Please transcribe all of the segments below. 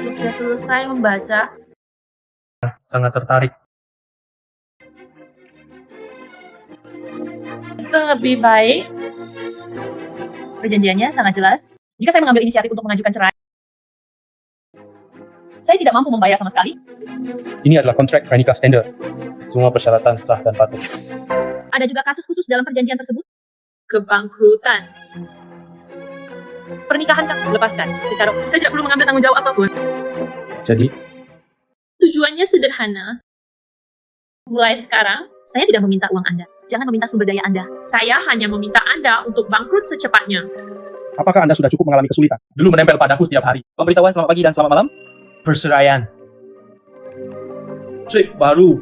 Sudah selesai membaca. Sangat tertarik. Lebih baik. Perjanjiannya sangat jelas. Jika saya mengambil inisiatif untuk mengajukan cerai, saya tidak mampu membayar sama sekali. Ini adalah kontrak pranikah standar. Semua persyaratan sah dan patuh. Ada juga kasus khusus dalam perjanjian tersebut. Kebangkrutan. Pernikahan kamu lepaskan. Secara saya tidak perlu mengambil tanggung jawab apapun. Jadi, Tujuannya sederhana. Mulai sekarang, saya tidak meminta uang Anda. Jangan meminta sumber daya Anda. Saya hanya meminta Anda untuk bangkrut secepatnya. apakah Anda sudah cukup mengalami kesulitan? Dulu menempel padaku setiap hari. Pemberitahuan selamat pagi dan selamat malam. Perceraian. Trik baru.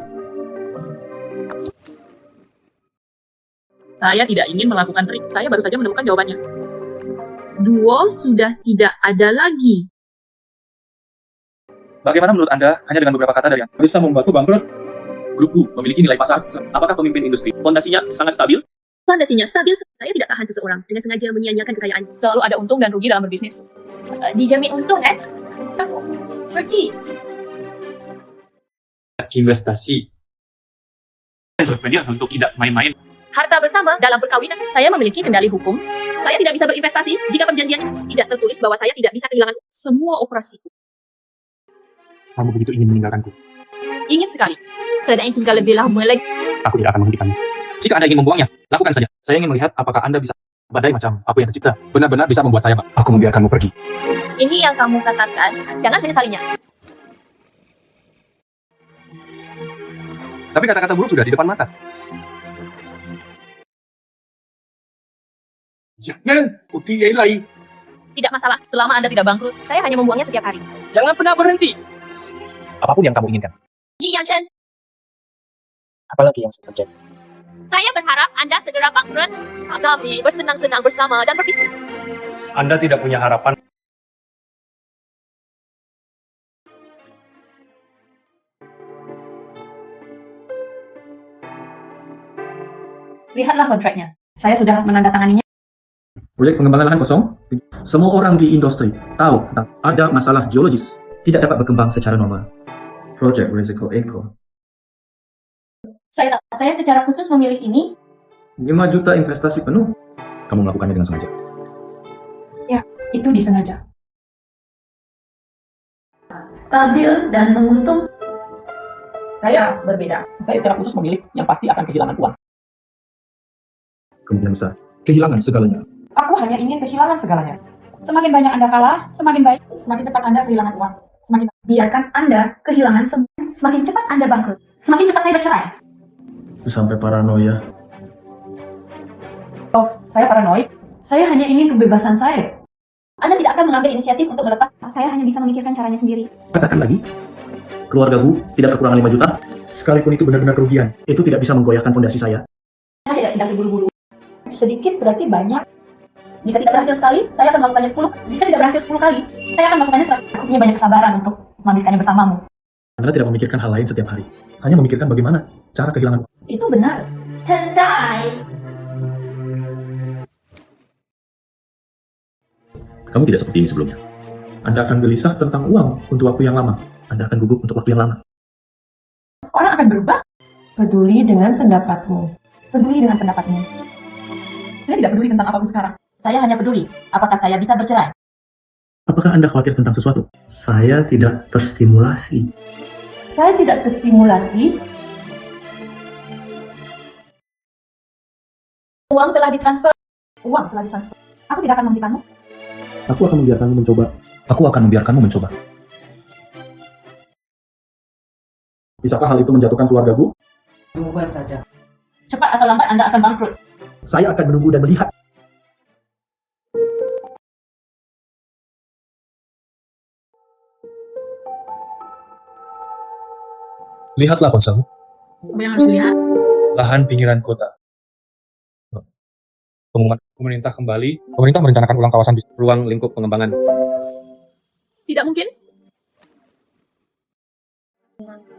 Saya tidak ingin melakukan trik. Saya baru saja menemukan jawabannya. Duo sudah tidak ada lagi. Bagaimana menurut Anda hanya dengan beberapa kata dari Anda bisa membuatku bangkrut? Grupku memiliki nilai pasar. Apakah pemimpin industri? Fondasinya sangat stabil. Fondasinya stabil. Saya tidak tahan seseorang dengan sengaja menyia-nyiakan kekayaan. Selalu ada untung dan rugi dalam berbisnis. Dijamin untung, kan? Pergi. Investasi. Entrepreneur untuk tidak main-main. Harta bersama dalam perkawinan. Saya memiliki kendali hukum. Saya tidak bisa berinvestasi jika perjanjiannya tidak tertulis bahwa saya tidak bisa kehilangan semua operasiku. Kamu begitu ingin meninggalkanku. Ingin sekali. Saya ingin tinggal lebih lama lagi. Aku tidak akan menghentikanmu. Jika Anda ingin membuangnya, lakukan saja. Saya ingin melihat apakah Anda bisa badai macam apa yang tercipta. Benar-benar bisa membuat saya bangkrut. Aku membiarkanmu pergi. Ini yang kamu katakan. Jangan menyesalinya. Tapi kata-kata buruk sudah di depan mata. Jangan putih lagi. Tidak masalah. Selama Anda tidak bangkrut, saya hanya membuangnya setiap hari. Jangan pernah berhenti. Apapun yang kamu inginkan. Yi Yang Chen, Apalagi yang saya terjadi. saya berharap Anda segera bangkrut. Tapi bersenang-senang bersama dan berpisah. Anda tidak punya harapan. Lihatlah kontraknya. Saya sudah menandatanganinya. Proyek pengembangan lahan kosong, semua orang di industri tahu tentang ada masalah geologis, tidak dapat berkembang secara normal. Project Risiko Eco. Saya secara khusus memilih ini. 5 juta investasi penuh. Kamu melakukannya dengan sengaja. Itu disengaja. Stabil dan menguntung. Saya berbeda. Saya secara khusus memilih yang pasti akan kehilangan uang. Kemungkinan besar kehilangan segalanya. Aku hanya ingin kehilangan segalanya. Semakin banyak Anda kalah, semakin baik, semakin cepat Anda kehilangan uang. Semakin Biarkan Anda kehilangan semakin cepat Anda bangkrut. Semakin cepat saya bercerai. Sampai paranoia. saya paranoid. Saya hanya ingin kebebasan saya. Anda tidak akan mengambil inisiatif untuk melepas. Saya hanya bisa memikirkan caranya sendiri. Katakan lagi, keluargaku tidak kekurangan 5 juta. Sekalipun itu benar-benar kerugian, itu tidak bisa menggoyahkan fondasi saya. Anda tidak sedang terburu-buru. Sedikit berarti banyak. Jika tidak berhasil sekali, saya akan melakukannya 10. Jika tidak berhasil 10 kali, saya akan melakukannya 100. Aku punya banyak kesabaran untuk menghabiskannya bersamamu. Anda tidak memikirkan hal lain setiap hari. Hanya memikirkan bagaimana cara kehilangan. Itu benar. Tendai. Kamu tidak seperti ini sebelumnya. Anda akan gelisah tentang uang untuk waktu yang lama. Anda akan gugup untuk waktu yang lama. Orang akan berubah. Peduli dengan pendapatmu. Peduli dengan pendapatmu. Saya tidak peduli tentang apapun sekarang. Saya hanya peduli. Apakah saya bisa bercerai? Apakah Anda khawatir tentang sesuatu? Saya tidak terstimulasi. Saya tidak terstimulasi. Uang telah ditransfer. Aku tidak akan menghentikanmu. Aku akan membiarkanmu mencoba. Aku akan membiarkanmu mencoba. Bisakah hal itu menjatuhkan keluargaku? Tunggu saja. Cepat atau lambat Anda akan bangkrut. Saya akan menunggu dan melihat. Lihatlah ponselmu. Apa yang harus dilihat? Lahan pinggiran kota. Pengumuman pemerintah kembali. Pemerintah merencanakan ulang kawasan ruang lingkup pengembangan. Tidak mungkin.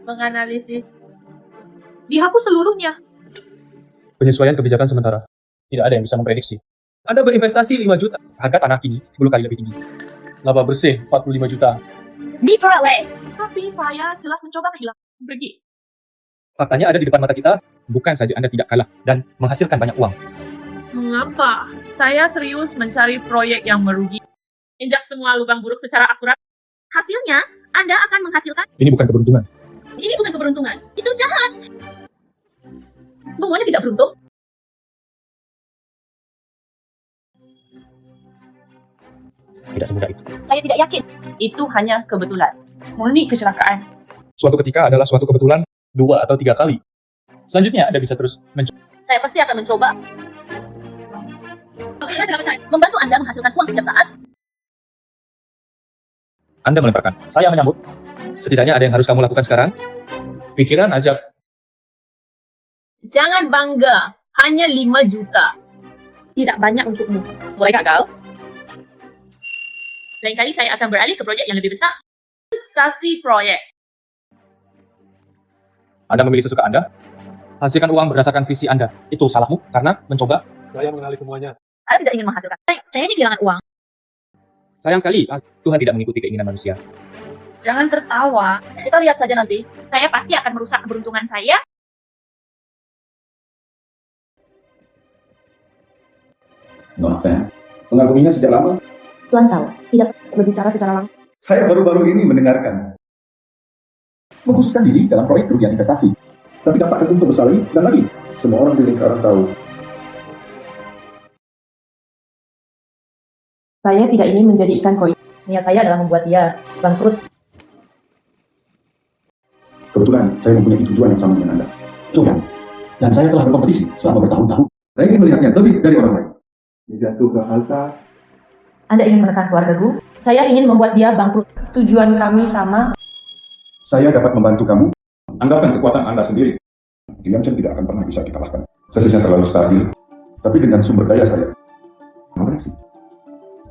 Menganalisis. Dihapus seluruhnya. Penyesuaian kebijakan sementara. Tidak ada yang bisa memprediksi. Anda berinvestasi 5 juta. Harga tanah kini 10 kali lebih tinggi. Laba bersih 45 juta. Diperoleh. Tapi saya jelas mencoba kehilangan. Pergi. Faktanya ada di depan mata kita. Bukan saja Anda tidak kalah dan menghasilkan banyak uang. Mengapa? Saya serius mencari proyek yang merugi. Injak semua lubang buruk secara akurat. Hasilnya, Anda akan menghasilkan. Ini bukan keberuntungan. Ini bukan keberuntungan. Itu jahat. Semuanya tidak beruntung. Tidak semudah itu. Saya tidak yakin. Itu hanya kebetulan. Murni kecelakaan. Suatu ketika adalah suatu kebetulan 2 atau 3 kali. Selanjutnya Anda bisa terus mencoba. Saya pasti akan mencoba. Saya tidak percaya. Membantu Anda menghasilkan uang setiap saat. Anda melemparkan. Saya menyambut. Setidaknya ada yang harus kamu lakukan sekarang. Pikiran ajak. Jangan bangga. Hanya 5 juta. Tidak banyak untukmu. Mulai gagal. Lain kali saya akan beralih ke proyek yang lebih besar. Investasi proyek. Anda memilih sesuka Anda. Hasilkan uang berdasarkan visi Anda. Itu salahmu karena mencoba. Saya mengenali semuanya. Saya tidak ingin menghasilkan. Saya ini kehilangan uang. Sayang sekali, Tuhan tidak mengikuti keinginan manusia. Jangan tertawa. Kita lihat saja nanti. Saya pasti akan merusak keberuntungan saya. Maaf ya, mengaguminya sejak lama. Tuhan tahu, tidak berbicara secara langsung. Saya baru-baru ini mendengarkan. Mengkhususkan diri dalam proyek kerugian investasi. Tapi dampak tentu besar lagi dan lagi. Semua orang di lingkaran tahu. Saya tidak ingin menjadi ikan koi. Niat saya adalah membuat dia bangkrut. Kebetulan saya mempunyai tujuan yang sama dengan Anda. Coba. Dan saya telah berkompetisi selama bertahun-tahun. Saya ingin melihatnya lebih dari orang lain. Jatuh ke altar. Anda ingin menekan keluargaku? Saya ingin membuat dia bangkrut. Tujuan kami sama. Saya dapat membantu kamu. Andalkan kekuatan Anda sendiri. Diamchen tidak akan pernah bisa dikalahkan. Sesisnya terlalu stabil. Tapi dengan sumber daya saya. Terima kasih.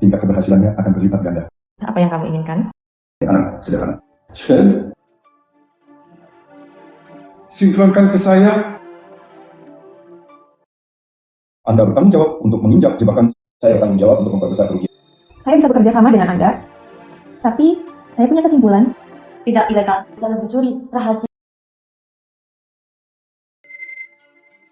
Tingkat keberhasilannya akan berlipat ganda. Apa yang kamu inginkan? Anak sederhana. Shen, sinkronkan ke saya. Anda bertanggung jawab untuk menginjak jebakan. Saya bertanggung jawab untuk memperbesar kerugian. Saya bisa bekerja sama dengan Anda. Tapi, saya punya kesimpulan. Tidak ilegal dalam mencuri rahasia.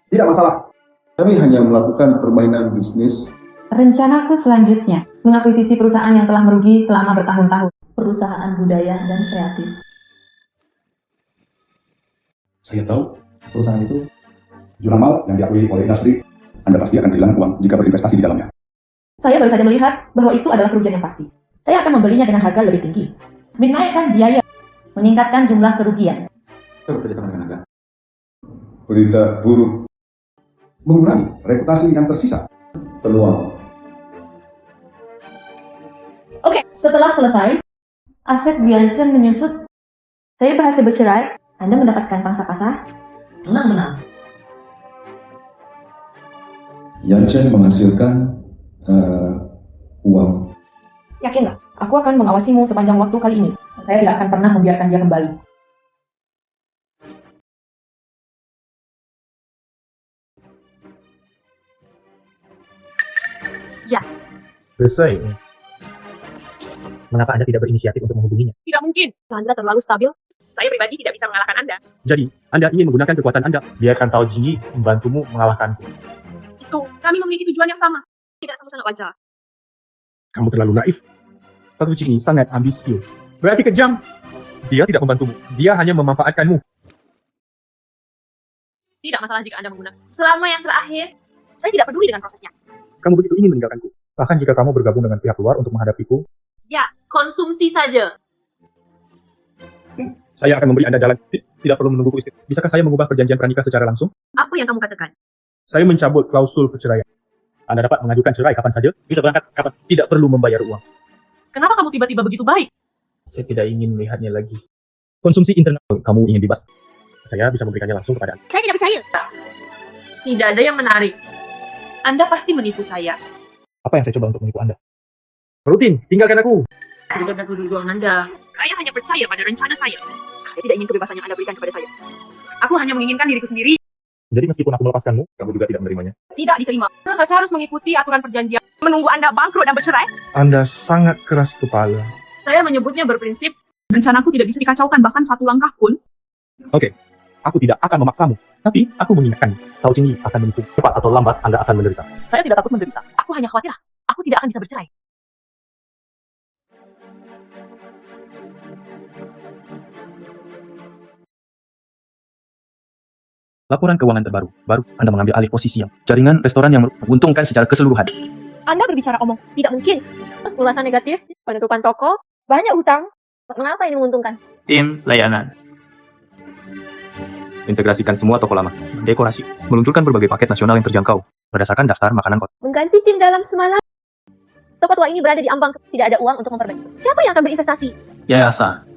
Tidak masalah. Kami hanya melakukan permainan bisnis. Rencanaku selanjutnya, mengakuisisi perusahaan yang telah merugi selama bertahun-tahun. Perusahaan budaya dan kreatif. Saya tahu perusahaan itu jurang maut yang diakui oleh industri. Anda pasti akan kehilangan uang jika berinvestasi di dalamnya. Saya baru saja melihat bahwa itu adalah kerugian yang pasti. Saya akan membelinya dengan harga lebih tinggi. Menaikkan biaya, meningkatkan jumlah kerugian. Saya bekerja sama dengan Anda. Berita buruk. Mengurangi reputasi yang tersisa. Peluang. Oke, setelah selesai, aset Diamchen menyusut. Saya berhasil bercerai. Anda mendapatkan pangsa pasar. Menang-menang. Diamchen menghasilkan uang. Yakinlah, aku akan mengawasimu sepanjang waktu kali ini. Saya tidak akan pernah membiarkan dia kembali. Selesai. Mengapa Anda tidak berinisiatif untuk menghubunginya? Tidak mungkin. Anda terlalu stabil. Saya pribadi tidak bisa mengalahkan Anda. Jadi, Anda ingin menggunakan kekuatan Anda. Biarkan Tao Jingyi membantumu mengalahkanku. Itu, kami memiliki tujuan yang sama. Tidak sama-sama wajar. Kamu terlalu naif. Tao Jingyi sangat ambisius. Berarti kejam. Dia tidak membantumu. Dia hanya memanfaatkanmu. Tidak masalah jika Anda menggunakan. Selama yang terakhir, saya tidak peduli dengan prosesnya. Kamu begitu ingin meninggalkanku. Bahkan jika kamu bergabung dengan pihak luar untuk menghadapiku, Ya, konsumsi saja. saya akan memberi Anda jalan. Tidak perlu menunggu istri. Bisakah saya mengubah perjanjian pernikah secara langsung? Apa yang kamu katakan? Saya mencabut klausul perceraian. Anda dapat mengajukan cerai kapan saja, bisa berangkat kapan. Tidak perlu membayar uang. Kenapa kamu tiba-tiba begitu baik? Saya tidak ingin melihatnya lagi. Konsumsi internal. Kamu ingin bebas. Saya bisa memberikannya langsung kepada Anda. Saya tidak percaya. Tidak ada yang menarik. Anda pasti menipu saya. Apa yang saya coba untuk menipu Anda? Rutin, tinggalkan aku. Berikan kedudukan Anda. Saya hanya percaya pada rencana saya. Saya tidak ingin kebebasan yang Anda berikan kepada saya. Aku hanya menginginkan diriku sendiri. Jadi meskipun aku melepaskanmu, kamu juga tidak menerimanya. Tidak diterima. Maka saya harus mengikuti aturan perjanjian. menunggu Anda bangkrut dan bercerai? Anda sangat keras kepala. Saya menyebutnya berprinsip. Rencanaku tidak bisa dikacaukan bahkan satu langkah pun. Aku tidak akan memaksamu, tapi aku mengingatkan. Tahu Cingli akan menipu. Cepat atau lambat Anda akan menderita. Saya tidak takut menderita. Aku hanya khawatir. Aku tidak akan bisa bercerai. Laporan keuangan terbaru. Baru Anda mengambil alih posisi yang jaringan restoran yang menguntungkan secara keseluruhan. Anda berbicara omong. Tidak mungkin. Ulasan negatif, penutupan toko, banyak hutang. Mengapa ini menguntungkan? Tim layanan. Integrasikan semua toko lama. Dekorasi. Meluncurkan berbagai paket nasional yang terjangkau. Berdasarkan daftar makanan kota. Mengganti tim dalam semalam. Toko tua ini berada di ambang. Tidak ada uang untuk memperbaiki. Siapa yang akan berinvestasi? Yayasan.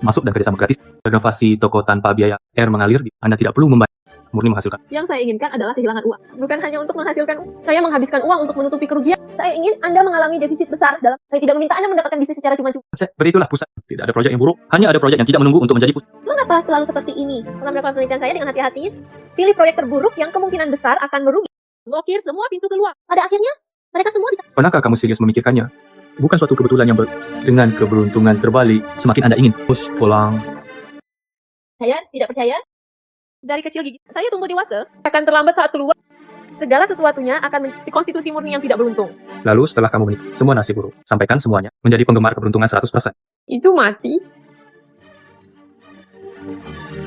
Masuk dan kerjasama gratis. Renovasi toko tanpa biaya. Air mengalir. Anda tidak perlu membayar. Murni menghasilkan. Yang saya inginkan adalah kehilangan uang. Bukan hanya untuk menghasilkan uang. Saya menghabiskan uang untuk menutupi kerugian. Saya ingin Anda mengalami defisit besar dalam. Saya tidak meminta Anda mendapatkan bisnis secara cuma-cuma. Beritulah pusat. Tidak ada proyek yang buruk. Hanya ada proyek yang tidak menunggu untuk menjadi pusat. Mengapa selalu seperti ini? Setelah melakukan penelitian saya dengan hati-hati, pilih proyek terburuk yang kemungkinan besar akan merugi. Blokir semua pintu keluar. Pada akhirnya, mereka semua bisa. Pernahkah kamu serius memikirkannya? Bukan suatu kebetulan yang dengan keberuntungan terbalik. Semakin Anda ingin terus pulang. Saya tidak percaya. Dari kecil gigi, saya tumbuh dewasa. Akan terlambat saat keluar. Segala sesuatunya akan menjadi konstitusi murni yang tidak beruntung. Lalu setelah kamu menikah, semua nasib buruk. Sampaikan semuanya. Menjadi penggemar keberuntungan 100%. Itu mati.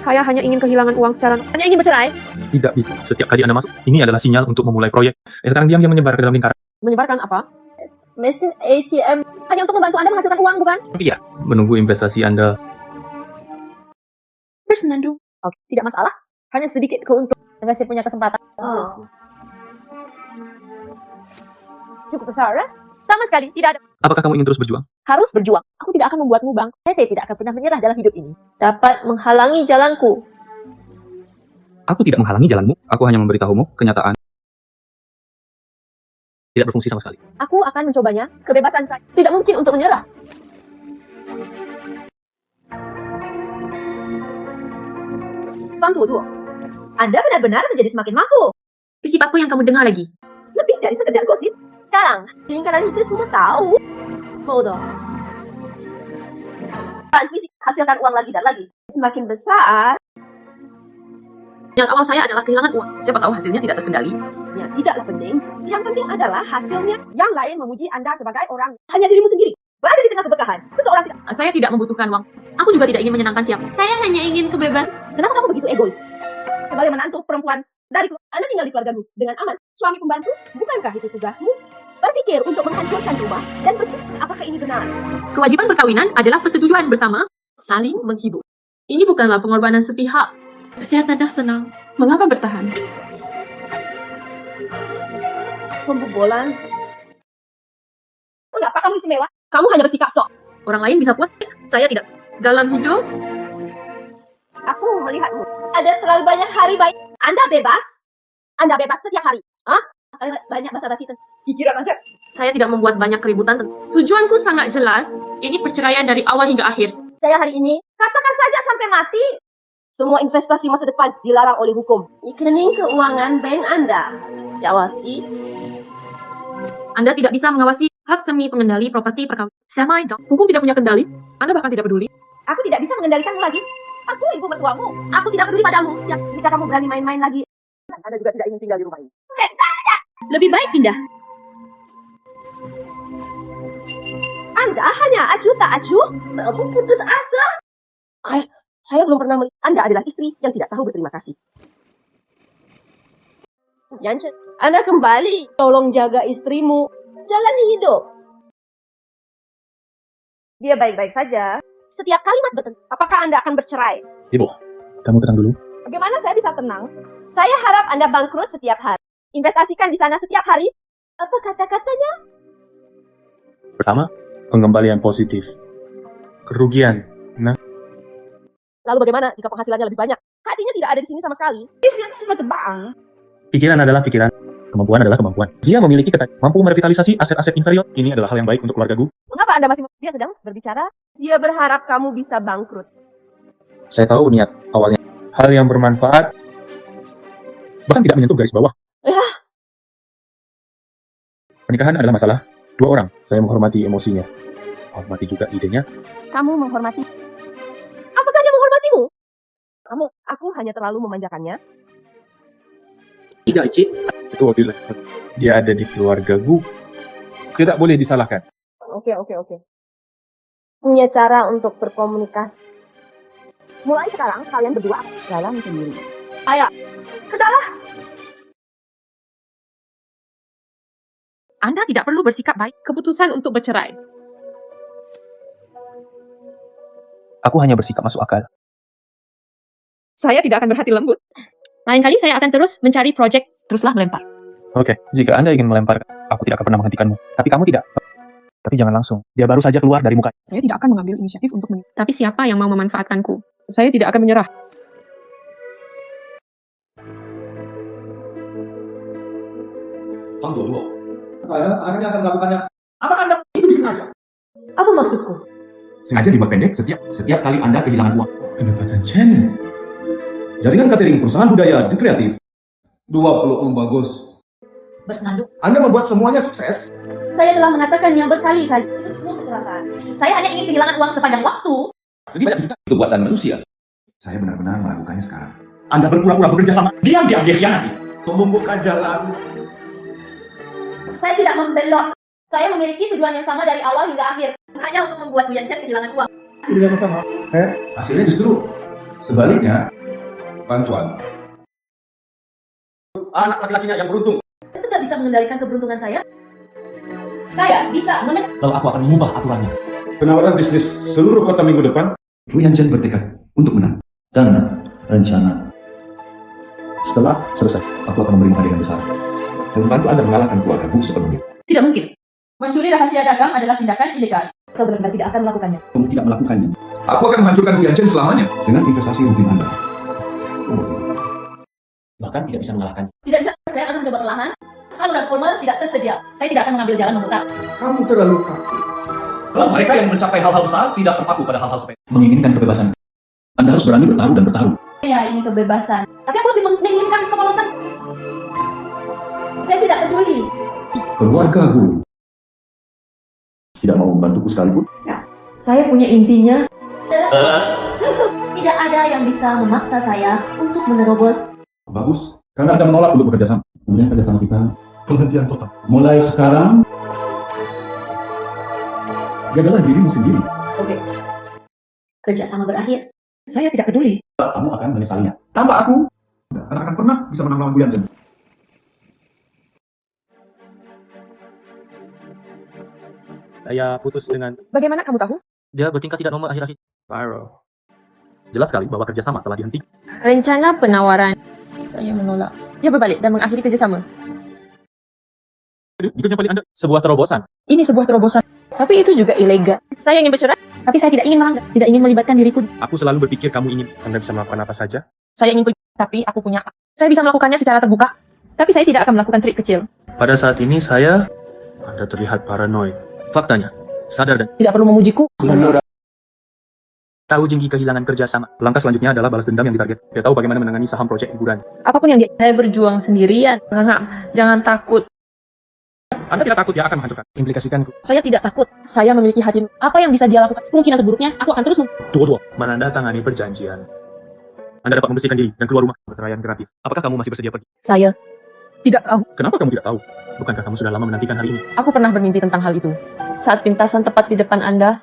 Saya hanya ingin kehilangan uang secara... Hanya ingin bercerai. Tidak bisa. Setiap kali Anda masuk, ini adalah sinyal untuk memulai proyek. Sekarang diam-diam menyebar ke dalam lingkaran. Menyebarkan apa? Mesin ATM. Hanya untuk membantu Anda menghasilkan uang, bukan? Iya, menunggu investasi Anda. Bersenandung. Oke, tidak masalah. Hanya sedikit keuntungan. Masih punya kesempatan. Cukup besar, ya? Sama sekali, tidak ada. Apakah kamu ingin terus berjuang? Harus berjuang. Aku tidak akan membuatmu bang. Saya tidak akan pernah menyerah dalam hidup ini. Dapat menghalangi jalanku. Aku tidak menghalangi jalanmu. Aku hanya memberitahumu kenyataan. Tidak berfungsi sama sekali. Aku akan mencobanya. Kebebasan saya. Tidak mungkin untuk menyerah. Fang Tutu, Anda benar-benar menjadi semakin mampu. Prinsip apa yang kamu dengar lagi? Lebih dari sekedar gosip. Sekarang, lingkaran itu semua tahu. Bodoh. Transmisi hasilkan uang lagi dan lagi. Semakin besar. Yang awal saya adalah kehilangan uang. Siapa tahu hasilnya tidak terkendali. Ya, tidaklah penting. Yang penting adalah hasilnya. Yang lain memuji Anda sebagai orang. Hanya dirimu sendiri. Berada di tengah keberkahan. Seseorang tidak. Saya tidak membutuhkan uang. Aku juga tidak ingin menyenangkan siapa. Saya hanya ingin kebebasan. Kenapa kamu begitu egois? Sebagai menantu perempuan dari Anda tinggal di keluargamu dengan aman. Suami pembantu, bukankah itu tugasmu? Berpikir untuk menghancurkan rumah dan bercita. Apakah ini benar? Kewajiban perkawinan adalah persetujuan bersama, saling menghibur. Ini bukanlah pengorbanan sepihak. Saya tidak senang. Mengapa bertahan? Pembobolan. Mengapa kamu istimewa? Kamu hanya bersikap sok. Orang lain bisa puas, saya tidak. Dalam hidup, Aku melihatmu. Ada terlalu banyak hari baik. Anda bebas. Anda bebas setiap hari. Hah? Banyak basa-basi. Pikiran aja. saya tidak membuat banyak keributan. Tujuanku sangat jelas. Ini perceraian dari awal hingga akhir. Saya hari ini, katakan saja sampai mati. Semua investasi masa depan dilarang oleh hukum. Rekening keuangan bank Anda diawasi. Anda tidak bisa mengawasi hak semi pengendali properti perkawinan. Sama itu, hukum tidak punya kendali. Anda bahkan tidak peduli. Aku tidak bisa mengendalikanmu lagi. Aku ibu mertuamu. Aku tidak peduli padamu. Ya, jika kamu berani main-main lagi, Anda juga tidak ingin tinggal di rumah ini. Lebih baik pindah. Anda hanya acuh tak acuh, kamu putus asa. Saya belum pernah melihat Anda adalah istri yang tidak tahu berterima kasih. Yanchen, Anda kembali. Tolong jaga istrimu. Jalani hidup. Dia baik-baik saja. Setiap kalimat bertentu. Apakah Anda akan bercerai? Ibu, kamu tenang dulu. Bagaimana saya bisa tenang? Saya harap Anda bangkrut setiap hari. Investasikan di sana setiap hari. Apa kata-katanya? Bersama pengembalian positif. Kerugian. Lalu bagaimana jika penghasilannya lebih banyak? Hatinya tidak ada di sini sama sekali. Isinya cuma terbang. Pikiran adalah pikiran. Kemampuan adalah kemampuan. Dia memiliki mampu merevitalisasi aset-aset inferior. Ini adalah hal yang baik untuk keluargaku. Mengapa Anda masih... Dia sedang berbicara. Dia berharap kamu bisa bangkrut. Saya tahu niat awalnya. Hal yang bermanfaat. Bahkan tidak menyentuh garis bawah. Pernikahan adalah masalah dua orang. Saya menghormati emosinya. Hormati juga idenya. Kamu menghormati. Apakah dia menghormatimu? Aku hanya terlalu memanjakannya. Tidak, Cik. Itu wakil. Dia ada di keluargaku. Tidak boleh disalahkan. Oke. Punya cara untuk berkomunikasi. Mulai sekarang kalian berdua jalan sendiri. Ayo, sudahlah. Anda tidak perlu bersikap baik. Keputusan untuk bercerai. Aku hanya bersikap masuk akal. Saya tidak akan berhati lembut. Lain kali saya akan terus mencari proyek. Teruslah melempar. Oke, jika Anda ingin melempar, aku tidak akan pernah menghentikanmu. Tapi kamu tidak. Tapi jangan langsung. Dia baru saja keluar dari muka. Saya tidak akan mengambil inisiatif untuk Tapi siapa yang mau memanfaatkanku? Saya tidak akan menyerah. Tunggu dulu. Anda akan melakukannya. Apakah Anda itu disengaja? Apa maksudku? Sengaja dibuat pendek setiap kali Anda kehilangan uang. Pendapatan Chen. Jaringan catering perusahaan budaya dan kreatif. 20 bagus. Bersenandung. Anda membuat semuanya sukses. Saya telah mengatakannya berkali-kali. Itu semua kecelakaan. Saya hanya ingin kehilangan uang sepanjang waktu. Jadi banyak juta itu buatan manusia. Saya benar-benar melakukannya sekarang. Anda berpura-pura bekerja sama. Diam-diam dia khianati. Membuka jalan. Saya tidak membelot. Saya memiliki tujuan yang sama dari awal hingga akhir. Hanya untuk membuat Bu Yanchen kehilangan uang. Tidak sama. Hasilnya justru sebaliknya. Bantuan. Anak laki-lakinya yang beruntung. Itu tidak bisa mengendalikan keberuntungan saya. Saya bisa Lalu aku akan mengubah aturannya. Penawaran bisnis seluruh kota minggu depan. Bu Yanchen bertekad untuk menang. Dan rencana. Setelah selesai, aku akan memberimu hadiah yang besar. Dan membantu Anda mengalahkan keluarga Bu sepenuhnya. Tidak mungkin. Mencuri rahasia dagang adalah tindakan ilegal. Kau benar-benar tidak akan melakukannya. Kamu tidak melakukannya. Aku akan menghancurkan Bu Yanchen selamanya. Dengan investasi rutin Anda. Bahkan tidak bisa mengalahkannya. Tidak bisa. Saya akan mencoba perlahan. Saluran formal tidak tersedia. Saya tidak akan mengambil jalan memutar. Kamu terlalu kaku. Mereka yang mencapai hal-hal besar tidak terpaku pada hal-hal sepele. Menginginkan kebebasan. Anda harus berani bertaruh dan bertaruh. Saya ini kebebasan. Tapi aku lebih menginginkan kepolosan. Saya tidak peduli. Keluarga Bu tidak mau membantuku sekalipun. Saya punya intinya. Tidak ada yang bisa memaksa saya untuk menerobos. Bagus. Karena Anda menolak untuk bekerja sama. Kemudian kerjasama kita penghentian total. Mulai sekarang, jagalah dirimu sendiri. Oke. Kerjasama berakhir. Saya tidak peduli. Kamu akan menyesalinya. Tambah aku, karena akan pernah bisa menang lawan Bu Yanchen. Saya putus dengan... Bagaimana kamu tahu? Dia bertingkah tidak normal akhir-akhir. Viral. Jelas sekali bahwa kerjasama telah dihentikan. Rencana penawaran. Saya menolak. Dia berbalik dan mengakhiri kerjasama. Ikutnya paling Anda. Sebuah terobosan. Ini sebuah terobosan. Tapi itu juga ilegal. Saya ingin bercerai. Tapi saya tidak ingin melanggar. Tidak ingin melibatkan diriku. Aku selalu berpikir kamu ingin Anda bisa melakukan apa saja. Saya ingin pergi. Tapi aku punya... Saya bisa melakukannya secara terbuka. Tapi saya tidak akan melakukan trik kecil. Pada saat ini Anda terlihat paranoid. Faktanya, sadar dan Tidak perlu memujiku. tahu Jinggi kehilangan kerjasama. Langkah selanjutnya adalah balas dendam yang ditarget. Dia tahu bagaimana menangani saham proyek hiburan. Apapun yang dia... Saya berjuang sendirian. Jangan takut. Anda tidak takut dia akan menghancurkan. Implikasikanku. Saya tidak takut. Saya memiliki hati. Apa yang bisa dia lakukan? Kemungkinan terburuknya, aku akan terus... Tunggu. Menandatangani perjanjian. Anda dapat membersihkan diri dan keluar rumah. Perceraian gratis. Apakah kamu masih bersedia pergi? Saya tidak tahu. Kenapa kamu tidak tahu? Bukankah kamu sudah lama menantikan hari ini? Aku pernah bermimpi tentang hal itu. Saat pintasan tepat di depan Anda,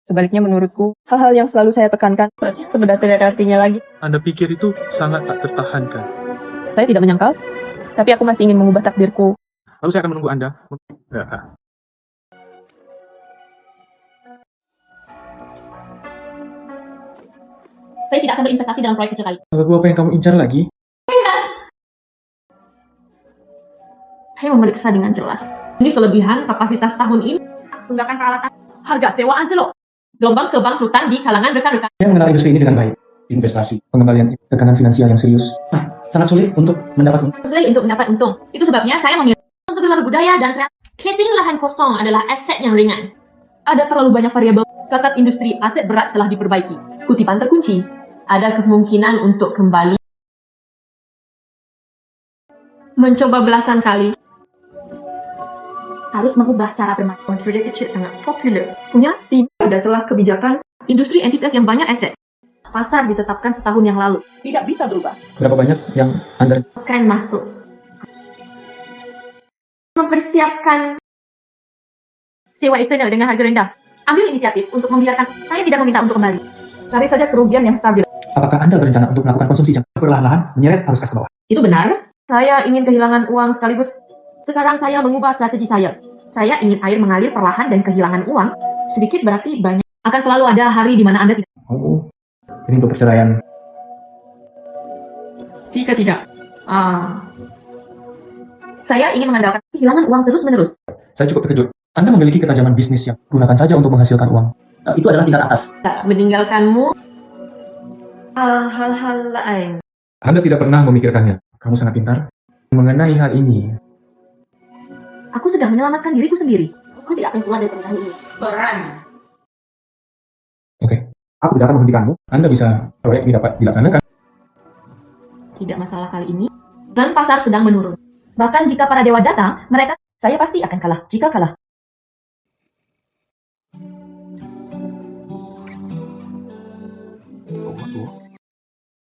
sebaliknya menurutku, hal-hal yang selalu saya tekankan sebenarnya tidak ada artinya lagi. Anda pikir itu sangat tak tertahankan. Saya tidak menyangkal, tapi aku masih ingin mengubah takdirku. Lalu saya akan menunggu Anda. Saya tidak akan berinvestasi dalam proyek kecil kali. Lagu apa yang kamu incar lagi? Saya memeriksa dengan jelas. Ini kelebihan kapasitas tahun ini. Tunggakan peralatan, harga sewa anjlok. Gelombang kebangkrutan di kalangan rekan-rekan. Dia mengenal industri ini dengan baik. Investasi, pengembalian, tekanan finansial yang serius. Sangat sulit untuk mendapat untung. Sulit untuk mendapat untung. Itu sebabnya saya memilih untuk budaya dan kreatif. Catering lahan kosong adalah aset yang ringan. Ada terlalu banyak variabel. Kakak industri aset berat telah diperbaiki. Kutipan terkunci. Ada kemungkinan untuk kembali mencoba belasan kali. harus mengubah cara bermain. Project kecil sangat popular. Punya tim, ada celah kebijakan, industri entitas yang banyak aset. Pasar ditetapkan setahun yang lalu. Tidak bisa berubah. Berapa banyak yang Anda Akan masuk. Mempersiapkan sewa eksternal dengan harga rendah. Ambil inisiatif untuk membiarkan saya tidak meminta untuk kembali. Cari saja kerugian yang stabil. Apakah Anda berencana untuk melakukan konsumsi jangka perlahan-lahan, menyeret arus kas ke bawah? Itu benar. Saya ingin kehilangan uang sekaligus. Sekarang saya mengubah strategi saya. Saya ingin air mengalir perlahan dan kehilangan uang. Sedikit berarti banyak. Akan selalu ada hari di mana Anda tidak. Oh, ini untuk perceraian. Jika tidak, saya ingin mengandalkan kehilangan uang terus-menerus. Saya cukup terkejut. Anda memiliki ketajaman bisnis yang gunakan saja untuk menghasilkan uang. Itu adalah tingkat atas. Meninggalkanmu hal-hal lain. Anda tidak pernah memikirkannya. Kamu sangat pintar. Mengenai hal ini, Aku sudah menyelamatkan diriku sendiri. Aku tidak akan keluar dari pernikahan ini. oke. Aku tidak akan menghentikanmu. Anda bisa proyek ini dapat dilaksanakan. Tidak masalah kali ini. Dan pasar sedang menurun. Bahkan jika para dewa datang, mereka, saya pasti akan kalah. Jika kalah.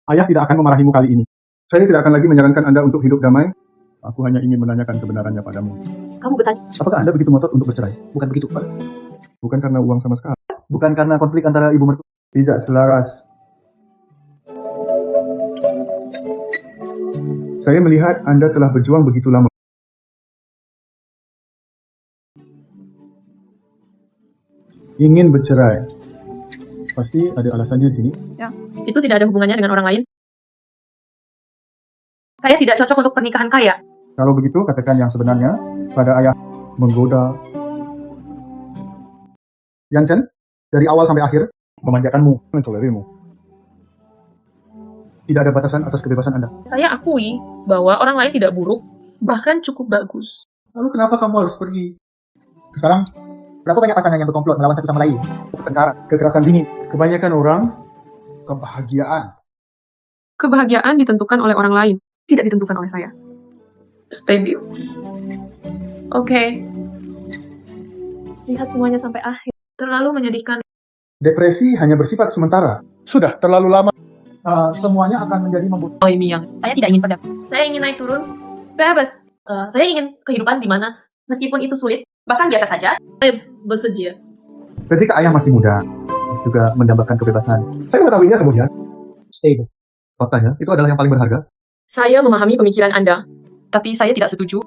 Ayah tidak akan memarahimu kali ini. Saya tidak akan lagi menyarankan Anda untuk hidup damai. Aku hanya ingin menanyakan kebenarannya padamu. Kamu bertanya. Apakah Anda begitu ngotot untuk bercerai? Bukan begitu, Pak. Bukan karena uang sama sekali. Bukan karena konflik antara ibu mertua. Tidak selaras. Saya melihat Anda telah berjuang begitu lama. Ingin bercerai. Pasti ada alasannya di sini. Itu tidak ada hubungannya dengan orang lain. Saya tidak cocok untuk pernikahan kaya. Kalau begitu, katakan yang sebenarnya pada ayah menggoda. Yanchen, dari awal sampai akhir, memanjakanmu, mentolerirmu. Tidak ada batasan atas kebebasan Anda. Saya akui bahwa orang lain tidak buruk, bahkan cukup bagus. Lalu kenapa kamu harus pergi? Sekarang, Berapa banyak pasangan yang berkomplot melawan satu sama lain? pertengkaran, kekerasan dingin. Kebanyakan orang, kebahagiaan. Kebahagiaan ditentukan oleh orang lain, tidak ditentukan oleh saya. Stabil. Oke. Lihat semuanya sampai akhir. Terlalu menyedihkan. Depresi hanya bersifat sementara. Sudah terlalu lama. Semuanya akan menjadi membutuhkan. Oh ini yang saya tidak ingin pada. Saya ingin naik turun. Bebas. Saya ingin kehidupan di mana meskipun itu sulit, bahkan biasa saja. Saya bersedia. Ketika ayah masih muda, juga mendambakan kebebasan. Saya mengetahuinya kemudian. Stable. Faktanya, itu adalah yang paling berharga. Saya memahami pemikiran Anda, tapi saya tidak setuju.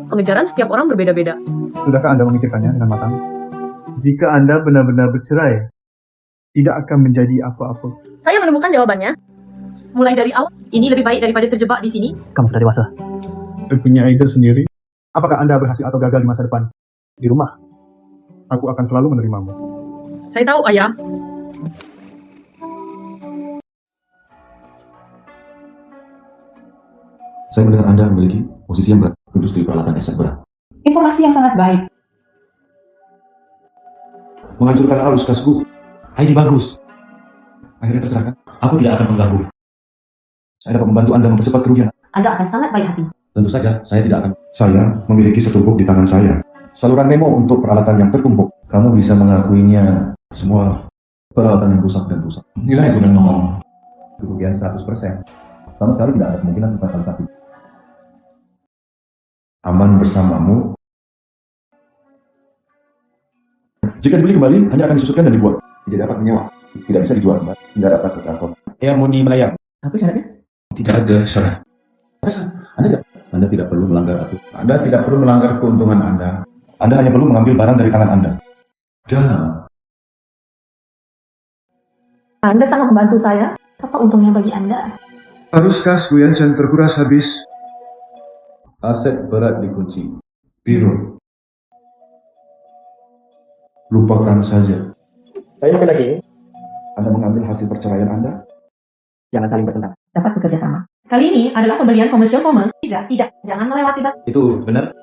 Pengejaran setiap orang berbeda-beda. Sudahkah Anda memikirkannya dengan matang? Jika Anda benar-benar bercerai, tidak akan menjadi apa-apa. Saya menemukan jawabannya. Mulai dari awal, ini lebih baik daripada terjebak di sini. Kamu sudah dewasa. Dan punya ide sendiri. Apakah Anda berhasil atau gagal di masa depan? Di rumah, aku akan selalu menerimamu. Saya tahu, Ayah. Saya mendengar Anda memiliki posisi yang berat, industri peralatan aset berat. Informasi yang sangat baik. Menghancurkan arus kasku. Ide bagus. Akhirnya tercerahkan. Aku tidak akan mengganggu. Saya dapat membantu Anda mempercepat kerugian. Anda akan sangat baik hati. Tentu saja, saya tidak akan. Saya memiliki setumpuk di tangan saya. Saluran memo untuk peralatan yang tertumpuk. Kamu bisa mengakuinya semua peralatan yang rusak dan rusak. Nilai guna nol. Kerugian 100%. Sama sekali tidak ada kemungkinan revitalisasi. Aman bersamamu. Jika dibeli kembali, hanya akan disusutkan dan dibuat. Tidak dapat menyewa. Tidak bisa dijual kembali. Tidak dapat bertransfer. Air murni melayang. Apa syaratnya? Tidak ada syarat. Anda tidak perlu melanggar aturan. Anda tidak perlu melanggar keuntungan Anda. Anda hanya perlu mengambil barang dari tangan Anda. Anda sangat membantu saya. Apa untungnya bagi Anda? Arus kas Guyanchen terkuras habis. Aset berat dikunci. Biru. Lupakan saja. Saya bukan lagi. Anda mengambil hasil perceraian Anda. Jangan saling bertentang. Dapat bekerja sama. Kali ini adalah pembelian komersial formal. Tidak. Jangan melewati batas. Itu benar.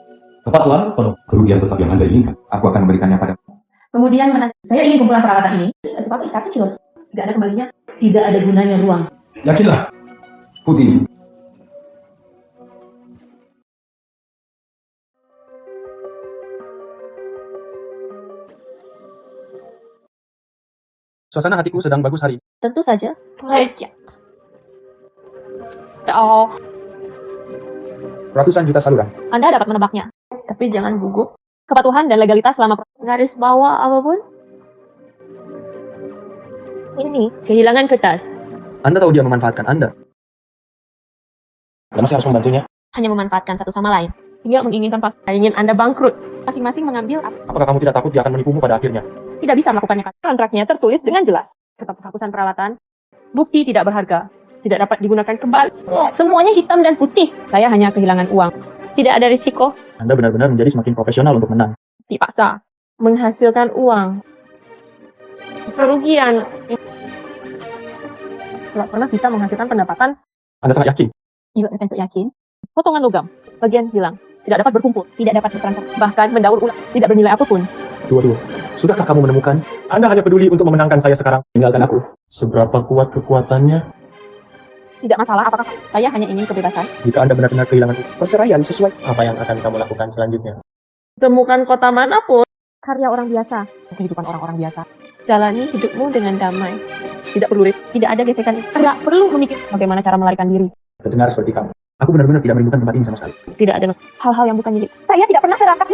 Tepat tuan, penuh. Kerugian tetap yang Anda inginkan. Aku akan memberikannya pada. Kemudian saya ingin kumpulan peralatan ini. Tetapi satu juga tidak ada kembalinya. Tidak ada gunanya ruang. Yakinlah. Putih. Suasana hatiku sedang bagus hari ini. Tentu saja. Ratusan juta saluran. Anda dapat menebaknya. Tapi jangan gugup. Kepatuhan dan legalitas selama garis bawah apapun. Ini kehilangan kertas. Anda tahu dia memanfaatkan Anda. Anda masih harus membantunya. Hanya memanfaatkan satu sama lain. Dia menginginkan ingin Anda bangkrut. Masing-masing mengambil Apakah kamu tidak takut dia akan menipumu pada akhirnya? tidak bisa melakukannya. Kontraknya tertulis dengan jelas. Tetap penghapusan peralatan. Bukti tidak berharga. Tidak dapat digunakan kembali. Semuanya hitam dan putih. Saya hanya kehilangan uang. Tidak ada risiko. Anda benar-benar menjadi semakin profesional untuk menang. Dipaksa. Menghasilkan uang. Kerugian. Tidak pernah bisa menghasilkan pendapatan. Anda sangat yakin? Iya, saya yakin. Potongan logam. Bagian hilang. Tidak dapat berkumpul. Tidak dapat bertransaksi. Bahkan mendaur ulang. Tidak bernilai apapun. Dua-dua. Sudahkah kamu menemukan? Anda hanya peduli untuk memenangkan saya sekarang. Tinggalkan aku. Seberapa kuat kekuatannya? Tidak masalah apakah saya hanya ingin kebebasan. Jika Anda benar-benar kehilangan perceraian sesuai, apa yang akan kamu lakukan selanjutnya? Temukan kota manapun. Karya orang biasa. Kehidupan orang-orang biasa. Jalani hidupmu dengan damai. Tidak perlu tidak ada gesekan. Tidak perlu memikir bagaimana cara melarikan diri. Terdengar seperti kamu. Aku benar-benar tidak merindukan tempat ini sama sekali. Tidak ada hal-hal yang bukan milik. Saya tidak pernah serakah.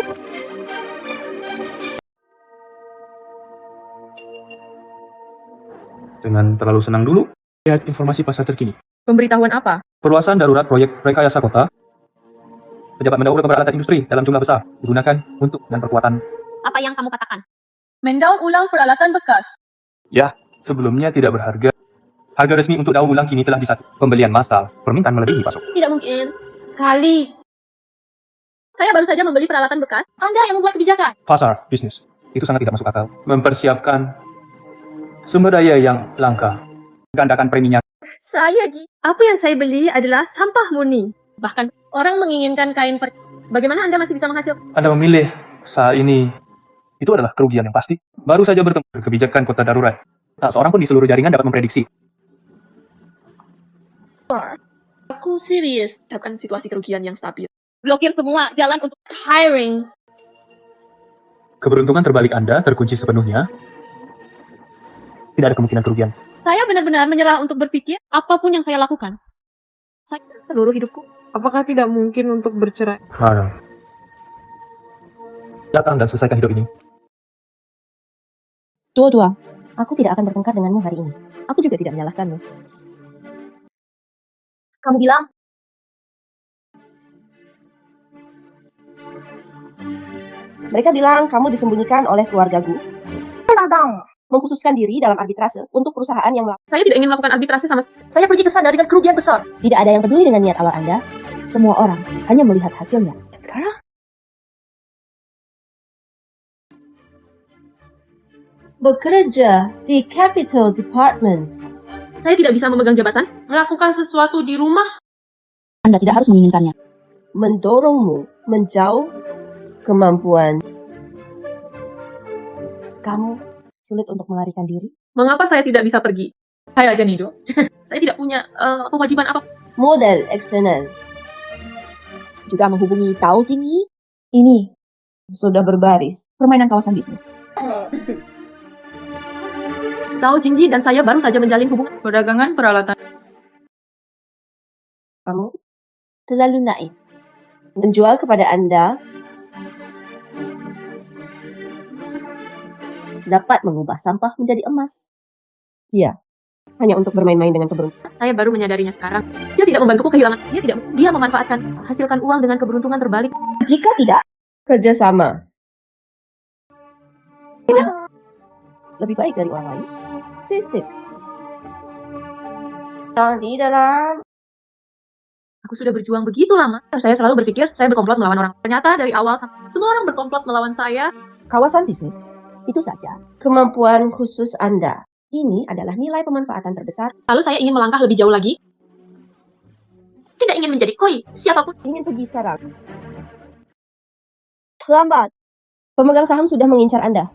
Dengan terlalu senang dulu, lihat informasi pasar terkini. Pemberitahuan apa? Perluasan darurat proyek rekayasa kota. Pejabat mendaur peralatan industri dalam jumlah besar digunakan untuk dan perkuatan. Apa yang kamu katakan? Mendaur ulang peralatan bekas. Ya, sebelumnya tidak berharga. Harga resmi untuk daur ulang kini telah disatu. Pembelian massal, permintaan melebihi pasok. Tidak mungkin. Kali. Saya baru saja membeli peralatan bekas. Anda yang membuat kebijakan. Pasar, bisnis, itu sangat tidak masuk akal. Mempersiapkan sumber daya yang langka. Gandakan preminya. Apa yang saya beli adalah sampah murni. Bahkan orang menginginkan kain Bagaimana Anda masih bisa menghasilkan? Anda memilih saat ini. Itu adalah kerugian yang pasti. Baru saja bertemu kebijakan kota darurat. Tak seorang pun di seluruh jaringan dapat memprediksi. Aku serius. Ucapkan situasi kerugian yang stabil. Blokir semua jalan untuk hiring. Keberuntungan terbalik Anda terkunci sepenuhnya. Tidak ada kemungkinan kerugian. Saya benar-benar menyerah untuk berpikir apapun yang saya lakukan. Saya seluruh hidupku. Apakah tidak mungkin untuk bercerai? Datang dan selesaikan hidup ini. Dua-dua, aku tidak akan bertengkar denganmu hari ini. Aku juga tidak menyalahkanmu. Kamu bilang, mereka bilang kamu disembunyikan oleh keluargaku. Mengkhususkan diri dalam arbitrase untuk perusahaan yang melakukan. Saya tidak ingin melakukan arbitrase sama sekali. Saya pergi ke sana dengan kerugian besar. Tidak ada yang peduli dengan niat awal Anda. Semua orang hanya melihat hasilnya. Sekarang, bekerja di Capital Department. Saya tidak bisa memegang jabatan. Melakukan sesuatu di rumah. Anda tidak harus menginginkannya. Mendorongmu menjauh kemampuan. Kamu sulit untuk melarikan diri. Mengapa saya tidak bisa pergi? Saya aja Nido. Saya tidak punya kewajiban apa. Model eksternal. Juga menghubungi Tao Jingyi. Ini sudah berbaris. Permainan kawasan bisnis. Tao Jingyi dan saya baru saja menjalin hubungan. Perdagangan peralatan. Kamu terlalu naif. Menjual kepada Anda dapat mengubah sampah menjadi emas. Dia hanya untuk bermain-main dengan keberuntungan. Saya baru menyadarinya sekarang. Dia tidak membantuku kehilangan. Dia memanfaatkan hasilkan uang dengan keberuntungan terbalik. Jika tidak, kerjasama. Lebih baik dari orang lain. Fisik. Di dalam. Aku sudah berjuang begitu lama. Saya selalu berpikir saya berkomplot melawan orang. Ternyata dari awal semua orang berkomplot melawan saya. Kawasan bisnis. Itu saja. Kemampuan khusus Anda. Ini adalah nilai pemanfaatan terbesar. Lalu saya ingin melangkah lebih jauh lagi. Tidak ingin menjadi koi. Siapapun. Ingin pergi sekarang. Terlambat. Pemegang saham sudah mengincar Anda.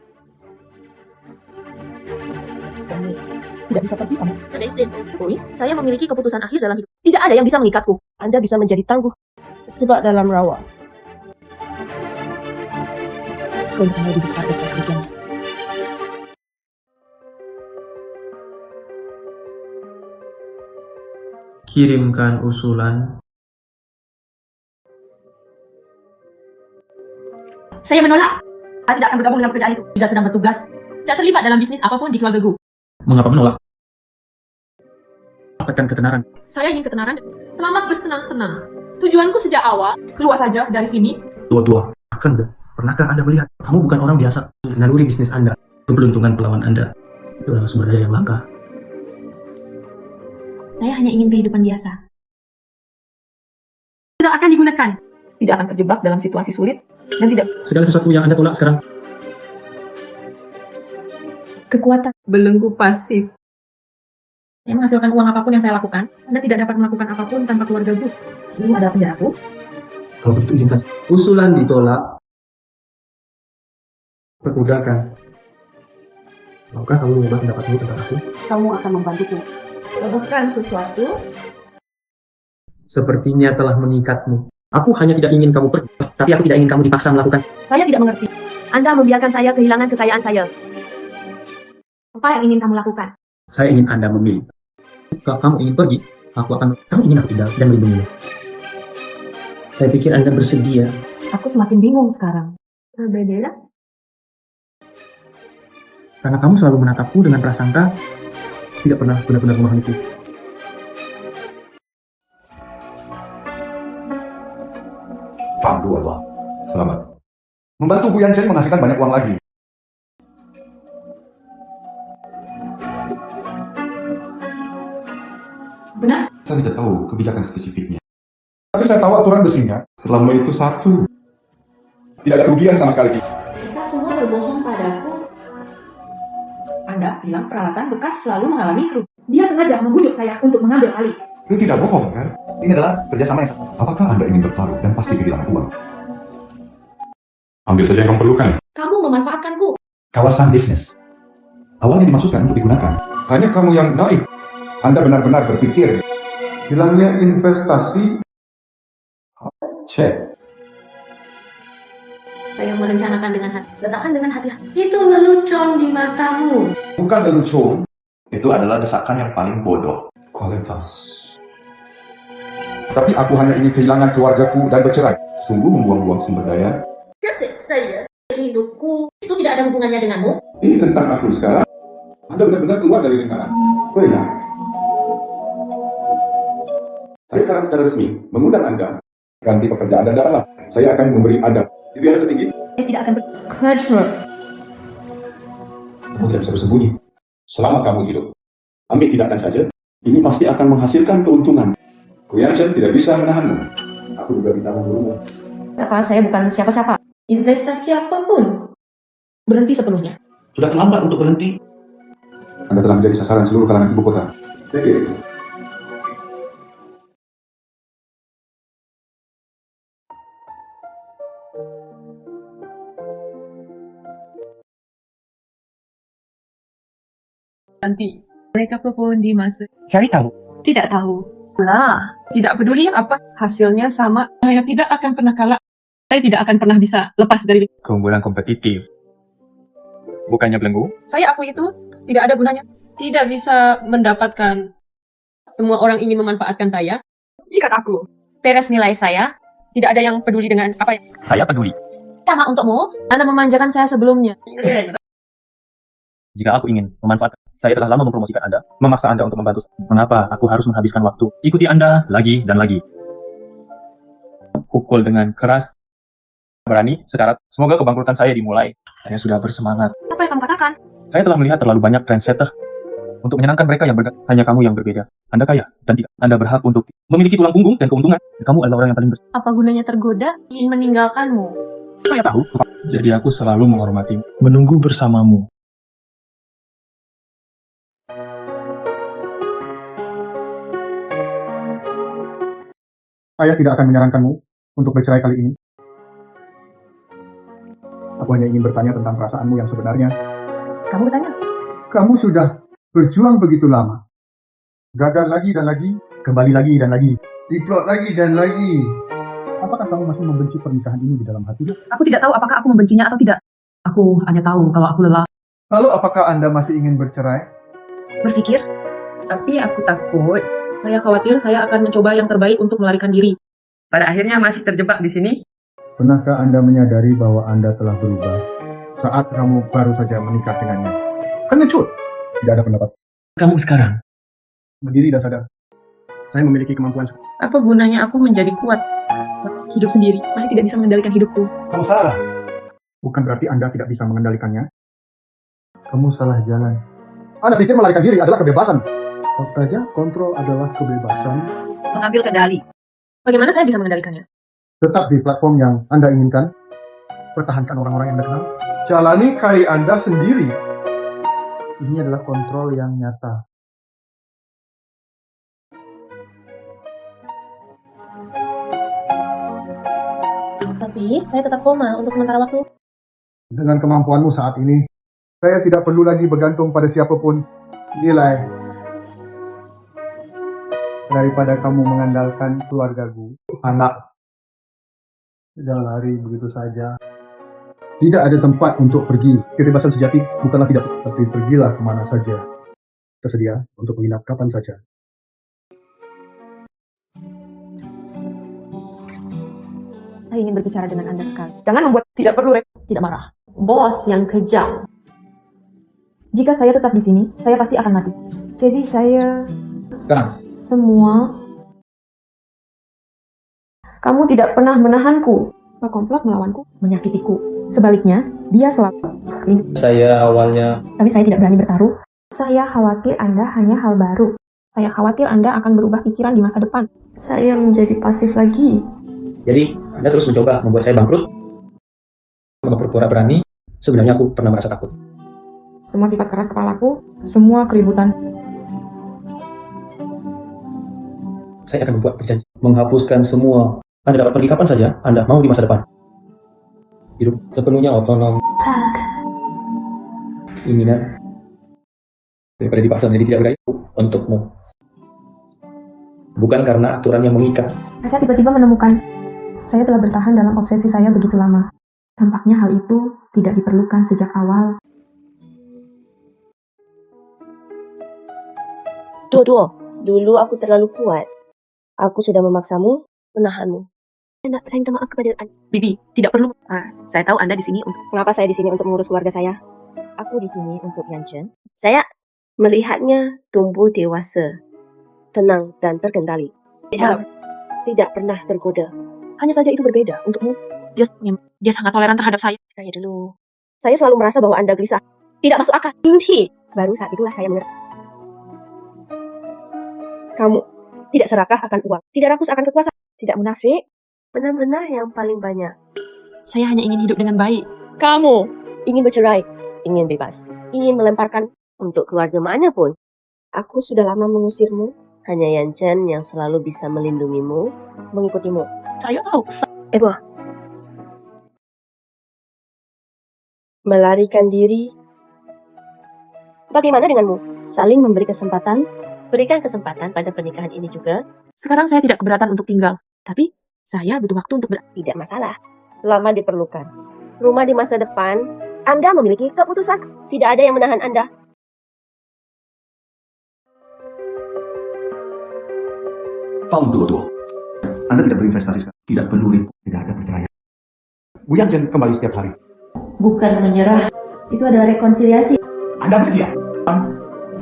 Tidak bisa pergi sama. Koi, saya memiliki keputusan akhir dalam hidup. Tidak ada yang bisa mengikatku. Anda bisa menjadi tangguh. Terjebak dalam rawa. Keuntungan lebih besar dari kerugian. Kirimkan usulan. Saya menolak. Saya tidak akan bergabung dengan pekerjaan itu. Tidak sedang bertugas. Tidak terlibat dalam bisnis apapun di keluargaku. Mengapa menolak? Dapatkan ketenaran. Saya ingin ketenaran. Selamat bersenang-senang. Tujuanku sejak awal, keluar saja dari sini. Tua-tua. Pernahkah Anda melihat? Kamu bukan orang biasa. Naluri bisnis Anda, keberuntungan pelawan Anda, itu adalah sumber daya yang langka. Saya hanya ingin kehidupan biasa. Tidak akan digunakan. Tidak akan terjebak dalam situasi sulit. Dan tidak Segala sesuatu yang Anda tolak sekarang, Kekuatan. Belenggu pasif. Saya menghasilkan uang apapun yang saya lakukan. Anda tidak dapat melakukan apapun tanpa keluarga Bu. Ini adalah penjaraku. kalau begitu izinkan. Usulan ditolak. Perbudakan. Maukah kamu mengubah pendapatmu tentang aku? Kamu akan membantuku. Lakukan sesuatu. Sepertinya telah mengikatmu. Aku hanya tidak ingin kamu pergi, tapi aku tidak ingin kamu dipaksa melakukan. Saya tidak mengerti. Anda membiarkan saya kehilangan kekayaan saya. Apa yang ingin kamu lakukan? Saya ingin Anda memilih. Kalau kamu ingin pergi, aku akan. Kamu ingin aku tinggal dan melindungimu. Saya pikir Anda bersedia. Aku semakin bingung sekarang. Berbeda. Karena kamu selalu menatapku dengan prasangka, tidak pernah benar-benar memahamiku. Fang Dua Wang. Selamat. Membantu Bu Yanchen menghasilkan banyak uang lagi. Benar? Saya tidak tahu kebijakan spesifiknya. Tapi saya tahu aturan besinya. Selama itu satu. Tidak ada kerugian sama sekali. Kita semua berbohong padaku. Anda bilang peralatan bekas selalu mengalami kerugian. Dia sengaja membujuk saya untuk mengambil alih. Itu tidak bohong, kan? Ini adalah kerjasama yang sama. Apakah Anda ingin bertaruh dan pasti kehilangan uang? Ambil saja yang kamu perlukan. Kamu memanfaatkanku. Kawasan bisnis. Awalnya dimaksudkan untuk digunakan. Hanya kamu yang naif. Anda benar-benar berpikir. Bilangnya investasi. Cek. Saya merencanakan dengan hati. Letakkan dengan hati. Itu lelucon di matamu. Bukan lelucon. Itu adalah desakan yang paling bodoh. Kualitas. Tapi aku hanya ingin kehilangan keluargaku dan bercerai. Sungguh membuang-buang sumber daya. Kasih saya. Hidupku. Itu tidak ada hubungannya denganmu. Ini tentang aku sekarang. Anda benar-benar keluar dari lingkaran. Benar. Saya sekarang secara resmi mengundang Anda. Ganti pekerjaan dan darah. Saya akan memberi Anda diviara tertinggi. Saya tidak akan Kamu tidak bisa bersembunyi. Selama kamu hidup. Ambil tindakan saja. Ini pasti akan menghasilkan keuntungan. Kuyanchen tidak bisa menahanmu. Aku juga bisa memburumu. Kalau saya bukan siapa-siapa. investasi apapun. Berhenti sepenuhnya. Sudah terlambat untuk berhenti. Anda telah menjadi sasaran seluruh kalangan ibu kota. Oke. Nanti mereka pun di masa Cari tahu. tidak tahu. Lah, tidak peduli apa hasilnya sama. Saya tidak akan pernah kalah. Saya tidak akan pernah bisa lepas dari Keunggulan kompetitif. Bukannya belenggu? saya. Aku itu tidak ada gunanya. Tidak bisa mendapatkan. Semua orang ingin memanfaatkan saya. Ikat aku. Peres nilai saya. Tidak ada yang peduli dengan apa yang Saya peduli. Sama untukmu. Anda memanjakan saya sebelumnya. Jika aku ingin memanfaatkan, saya telah lama mempromosikan Anda, memaksa Anda untuk membantu. Mengapa aku harus menghabiskan waktu? Ikuti Anda lagi dan lagi. Pukul dengan keras, berani, sekarat. Semoga kebangkrutan saya dimulai. Saya sudah bersemangat. Apa yang kamu katakan? Saya telah melihat terlalu banyak trendsetter. Untuk menyenangkan mereka yang bergerak, hanya kamu yang berbeda. Anda kaya dan tidak. Anda berhak untuk memiliki tulang punggung dan keuntungan. Kamu adalah orang yang paling bersih. Apa gunanya tergoda ingin meninggalkanmu? Saya tahu. Jadi aku selalu menghormati. Menunggu bersamamu. Saya tidak akan menyarankanmu untuk bercerai kali ini. Aku hanya ingin bertanya tentang perasaanmu yang sebenarnya. Kamu bertanya? Kamu sudah berjuang begitu lama. Gagal lagi dan lagi, kembali lagi dan lagi, diplot lagi dan lagi. Apakah kamu masih membenci pernikahan ini di dalam hatimu? Aku tidak tahu apakah aku membencinya atau tidak. Aku hanya tahu kalau aku lelah. Lalu apakah Anda masih ingin bercerai? Berpikir, tapi aku takut Saya khawatir saya akan mencoba yang terbaik untuk melarikan diri. Pada akhirnya masih terjebak di sini. Pernahkah Anda menyadari bahwa Anda telah berubah saat kamu baru saja menikah dengannya? Kan lucu. Tidak ada pendapat. Kamu sekarang. Berdiri dan sadar. Saya memiliki kemampuan. Apa gunanya aku menjadi kuat? Hidup sendiri, masih tidak bisa mengendalikan hidupku. Kamu salah. Bukan berarti Anda tidak bisa mengendalikannya. Kamu salah jalan. Anda pikir melarikan diri adalah kebebasan. Faktanya, kontrol adalah kebebasan. Mengambil kendali. Bagaimana saya bisa mengendalikannya? Tetap di platform yang Anda inginkan. Pertahankan orang-orang yang Anda kenal. Jalani karir Anda sendiri. Ini adalah kontrol yang nyata. Tapi saya tetap koma untuk sementara waktu. Dengan kemampuanmu saat ini, saya tidak perlu lagi bergantung pada siapapun. Nilai. Daripada kamu mengandalkan keluargaku, anak. Jangan lari begitu saja. Tidak ada tempat untuk pergi. Kebebasan sejati bukanlah tidak, tapi pergilah kemana saja. Tersedia untuk menginap kapan saja. Saya ingin berbicara dengan Anda sekali. Jangan membuat tidak perlu tidak marah. Bos yang kejam. Jika saya tetap di sini, saya pasti akan mati. Jadi saya Sekarang. semua kamu tidak pernah menahanku, berkomplot melawanku, menyakitiku. Sebaliknya, dia selalu. Saya awalnya Tapi saya tidak berani bertaruh. Saya khawatir Anda hanya hal baru. Saya khawatir Anda akan berubah pikiran di masa depan. Saya menjadi pasif lagi. Jadi, Anda terus mencoba membuat saya bangkrut. Berpura-pura berani. Sebenarnya aku pernah merasa takut. Semua sifat keras kepalaku, semua keributan. Saya akan membuat perjanjian. Menghapuskan semua. Anda dapat pergi kapan saja Anda mau di masa depan. Hidup sepenuhnya otonom. Keinginan. Daripada dipaksa menjadi tidak berdaya untukmu. Bukan karena aturan yang mengikat. Saya tiba-tiba menemukan, saya telah bertahan dalam obsesi saya begitu lama. Tampaknya hal itu tidak diperlukan sejak awal. Duo, dulu aku terlalu kuat. Aku sudah memaksamu, menahanmu. Saya minta maaf kepada Anda. Bibi, tidak perlu. Saya tahu Anda di sini untuk... Kenapa saya di sini untuk mengurus keluarga saya? Aku di sini untuk Yanchen. Saya melihatnya tumbuh dewasa, tenang dan terkendali. Tidak pernah tergoda. Hanya saja itu berbeda untukmu. Dia sangat toleran terhadap saya. Saya dulu. Saya selalu merasa bahwa Anda gelisah. Tidak masuk akal. Baru saat itulah saya mengerti. Kamu tidak serakah akan uang, tidak rakus akan kekuasaan, tidak munafik, benar-benar yang paling banyak. Saya hanya ingin hidup dengan baik. Kamu ingin bercerai, ingin bebas, ingin melemparkan untuk keluarga manapun. Aku sudah lama mengusirmu, hanya Yanchen yang selalu bisa melindungimu, mengikutimu. Saya tahu. Melarikan diri. Bagaimana denganmu? Saling memberi kesempatan, berikan kesempatan pada pernikahan ini juga. Sekarang saya tidak keberatan untuk tinggal. Tapi saya butuh waktu untuk Tidak masalah. Lama diperlukan. Rumah di masa depan, Anda memiliki keputusan. Tidak ada yang menahan Anda. Tahun tua. Anda tidak berinvestasi sekarang. Tidak perlu ribut. Tidak ada perceraian. Bu Yanchen kembali setiap hari. Bukan menyerah. Itu adalah rekonsiliasi. Anda bersedia?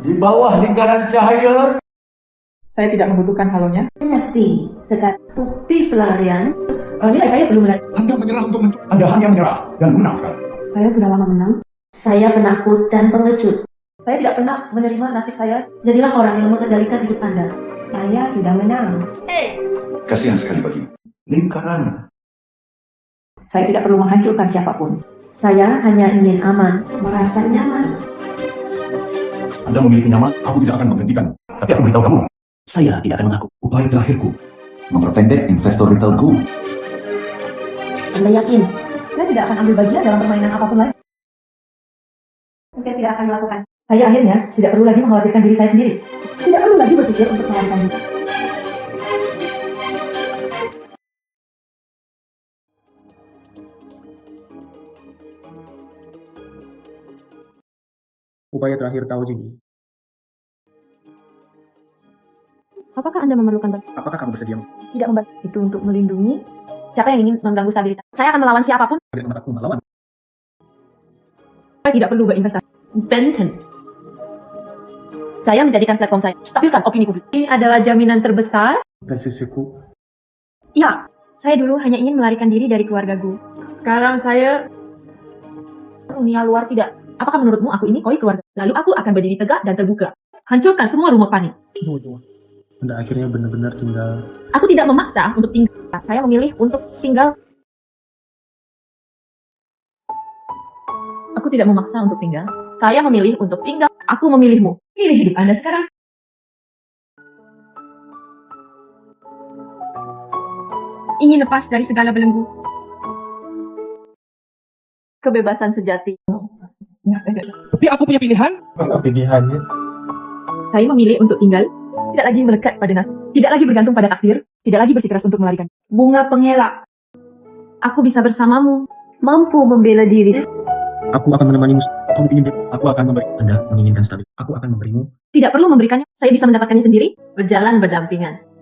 Di bawah lingkaran cahaya. Saya tidak membutuhkan halonya. Nyakti. Sekarang bukti pelarian. Nilai saya belum lagi. Anda menyerah untuk mencoba. Anda hanya menyerah dan menang sekarang. Saya sudah lama menang. Saya penakut dan pengecut. Saya tidak pernah menerima nasib saya. Jadilah orang yang mengendalikan hidup Anda. Saya sudah menang. Kasihan sekali bagimu. Lingkaran. Saya tidak perlu menghancurkan siapapun. Saya hanya ingin aman, merasa nyaman. Anda memiliki nyaman, aku tidak akan menghentikan. Tapi aku beritahu kamu, Saya tidak akan mengaku. upaya terakhirku. Memperpendek investor retailku. Anda yakin? Saya tidak akan ambil bagian dalam permainan apapun lagi. Mungkin tidak akan melakukan. Saya akhirnya tidak perlu lagi mengkhawatirkan diri saya sendiri. Tidak perlu lagi berpikir untuk melarikan diri. Upaya terakhir Tao Jing. Apakah Anda memerlukan bantuan? Apakah kamu bersedia Tidak membantu. Itu untuk melindungi siapa yang ingin mengganggu stabilitas. Saya akan melawan siapapun. memberi tempat aku melawan? Saya tidak perlu berinvestasi. Benton. Saya menjadikan platform saya. Stabilkan opini publik. Ini adalah jaminan terbesar. Dari sisiku, Ya, saya dulu hanya ingin melarikan diri dari keluargaku. Sekarang saya dunia luar tidak. Apakah menurutmu aku ini koi keluarga? Lalu aku akan berdiri tegak dan terbuka. Hancurkan semua rumah panik. Anda akhirnya benar-benar tinggal. Aku tidak memaksa untuk tinggal. Saya memilih untuk tinggal. Aku tidak memaksa untuk tinggal. Saya memilih untuk tinggal. Aku memilihmu. Pilih hidup Anda sekarang. Ingin lepas dari segala belenggu. Kebebasan sejati. Tapi aku punya pilihan. Pilihannya. Saya memilih untuk tinggal. Tidak lagi melekat pada nasib. Tidak lagi bergantung pada takdir. Tidak lagi bersikeras untuk melarikan. Bunga pengelak. Aku bisa bersamamu. Mampu membela diri. Aku akan menemanimu. Kamu ingin? Aku akan memberi. Anda menginginkan stabil. Aku akan memberimu. Tidak perlu memberikannya. Saya bisa mendapatkannya sendiri. Berjalan berdampingan.